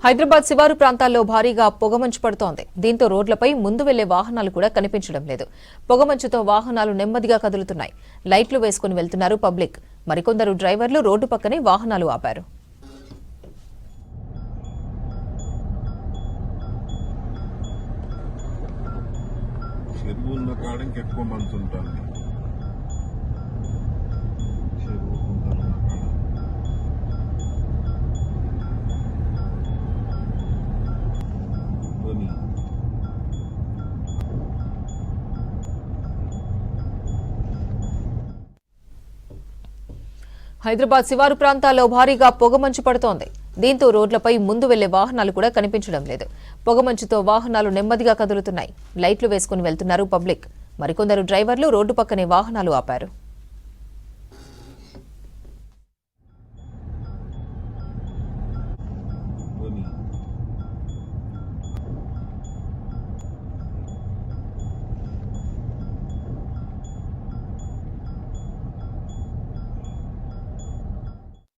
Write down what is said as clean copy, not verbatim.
హైదరాబాద్ శివారు ప్రాంతాల్లో భారీగా పొగమంచు పడుతోంది. దీంతో రోడ్లపై ముందు వెళ్లే వాహనాలు కూడా కనిపించడం లేదు. పొగమంచుతో వాహనాలు నెమ్మదిగా కదులుతున్నాయి. లైట్లు వేసుకుని వెళ్తున్నారు పబ్లిక్. మరికొందరు డ్రైవర్లు రోడ్డు పక్కనే వాహనాలు ఆపారు. హైదరాబాద్ శివారు ప్రాంతాల్లో భారీగా పొగమంచు పడుతోంది. దీంతో రోడ్లపై ముందు వెళ్లే వాహనాలు కూడా కనిపించడం లేదు. పొగమంచుతో వాహనాలు నెమ్మదిగా కదులుతున్నాయి. లైట్లు వేసుకుని వెళ్తున్నారు పబ్లిక్. మరికొందరు డ్రైవర్లు రోడ్డు పక్కనే వాహనాలు ఆపారు.